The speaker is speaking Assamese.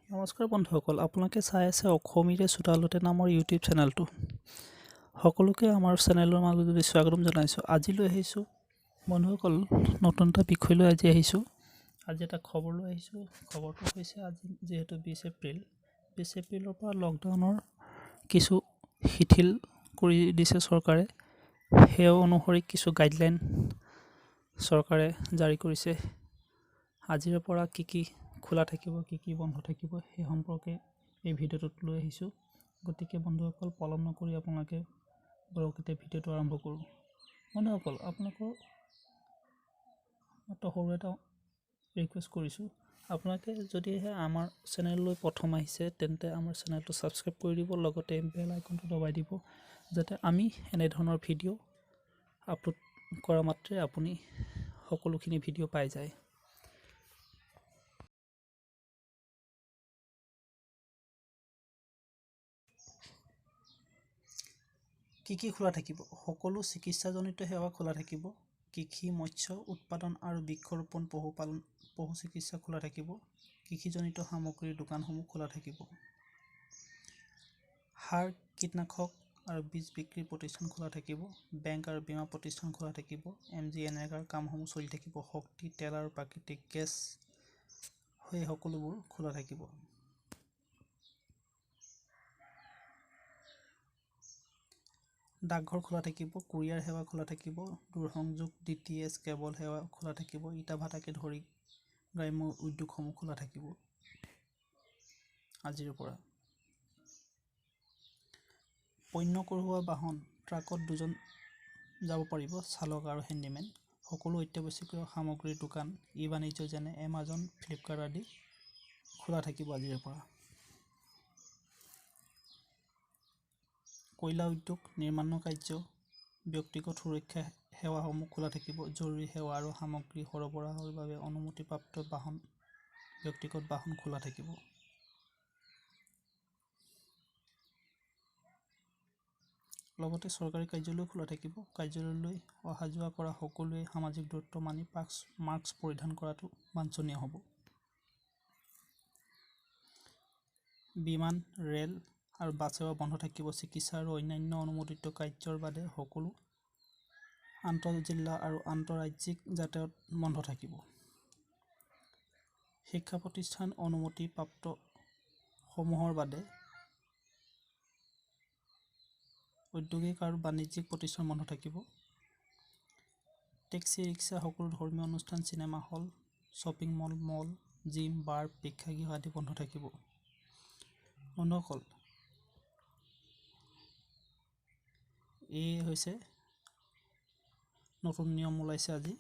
নমস্কাৰ বন্ধুসকল, আপোনালোকে চাই আছে অসমীৰে চোতালতে নামৰ ইউটিউব চেনেলটো। সকলোকে আমাৰ চেনেলৰ মাজলৈ স্বাগতম জনাইছোঁ। আজিলৈ আহিছোঁ বন্ধুসকল, নতুন এটা বিষয় লৈ আহিছোঁ। আজি এটা খবৰ লৈ আহিছোঁ। খবৰটো হৈছে আজি যিহেতু 20 এপ্ৰিলৰ পৰা লকডাউনৰ কিছু শিথিল কৰি দিছে চৰকাৰে। সেই অনুসৰি কিছু গাইডলাইন চৰকাৰে জাৰি কৰিছে। আজিৰ পৰা কি খোলা থাকিব, কি বন্ধ থাকিব সেই সম্পৰ্কে এই ভিডিঅ'টোত লৈ আহিছোঁ। গতিকে বন্ধুসকল, পলম নকৰি আপোনালোকে বৰকতে ভিডিঅ'টো আৰম্ভ কৰোঁ। বন্ধুসকল, আপোনালোকৰ সৰু এটা ৰিকুৱেষ্ট কৰিছোঁ, আপোনালোকে যদিহে আমাৰ চেনেললৈ প্ৰথম আহিছে তেন্তে আমাৰ চেনেলটো ছাবস্ক্ৰাইব কৰি দিব, লগতে বেল আইকনটো দবাই দিব, যাতে আমি এনেধৰণৰ ভিডিঅ' আপলোড কৰা মাত্ৰে আপুনি সকলোখিনি ভিডিঅ' পাই যায়। কি খোলা থাকিব? সকলো চিকিৎসাজনিত সেৱা খোলা থাকিব। কৃষি, মৎস্য উৎপাদন আৰু বৃক্ষৰোপণ, পশুপালন, পশু চিকিৎসা খোলা থাকিব। কৃষিজনিত সামগ্ৰীৰ দোকানসমূহ খোলা থাকিব। সাৰ, কীটনাশক আৰু বীজ বিক্ৰী প্ৰতিষ্ঠান খোলা থাকিব। বেংক আৰু বীমা প্ৰতিষ্ঠান খোলা থাকিব। MGNREGAৰ কামসমূহ চলি থাকিব। শক্তি, তেল আৰু প্ৰাকৃতিক গেছ সেই সকলোবোৰ খোলা থাকিব। ডাকঘৰ খোলা থাকিব। কুৰিয়াৰ সেৱা খোলা থাকিব। দূৰসংযোগ, DTH কেবল সেৱা খোলা থাকিব। ইটা ভাটাকে ধৰি গ্ৰাম্য উদ্যোগসমূহ খোলা থাকিব আজিৰ পৰা। পণ্য কঢ়িওৱা বাহন, ট্ৰাকত 2জন যাব পাৰিব, চালক আৰু হেণ্ডিমেন। সকলো অত্যাৱশ্যকীয় সামগ্ৰীৰ দোকান, ই-বাণিজ্য যেনে এমাজন, ফ্লিপকাৰ্ট আদি খোলা থাকিব আজিৰ পৰা। কয়লা উদ্যোগ, নিৰ্মাণ কাৰ্য, ব্যক্তিগত সুৰক্ষা সেৱাসমূহ খোলা থাকিব। জৰুৰী সেৱা আৰু সামগ্ৰী সৰবৰাহৰ বাবে অনুমতিপ্ৰাপ্ত ব্যক্তিগত বাহন খোলা থাকিব। লগতে চৰকাৰী কাৰ্যালয় খোলা থাকিব। কাৰ্যালয়লৈ অহা যোৱা কৰা সকলোৱে সামাজিক দূৰত্ব মানি মাস্ক পৰিধান কৰাটো বাঞ্ছনীয় হ'ব। বিমান, ৰেল আৰু বাছ সেৱা বন্ধ থাকিব। চিকিৎসা আৰু অন্যান্য অনুমোদিত কাৰ্যৰ বাদে সকলো আন্তঃজিলা আৰু আন্তঃৰাজ্যিক যাতায়াত বন্ধ থাকিব। শিক্ষা প্ৰতিষ্ঠান অনুমতিপ্ৰাপ্ত সমূহৰ বাদে ঔদ্যোগিক আৰু বাণিজ্যিক প্ৰতিষ্ঠান বন্ধ থাকিব। টেক্সি, ৰিক্সা, সকলো ধৰ্মীয় অনুষ্ঠান, cinema hall, shopping mall, gym, bar, প্ৰেক্ষাগৃহ আদি বন্ধ থাকিব। বন্ধুসকল, এই হৈছে নতুন নিয়ম ওলাইছে আজি।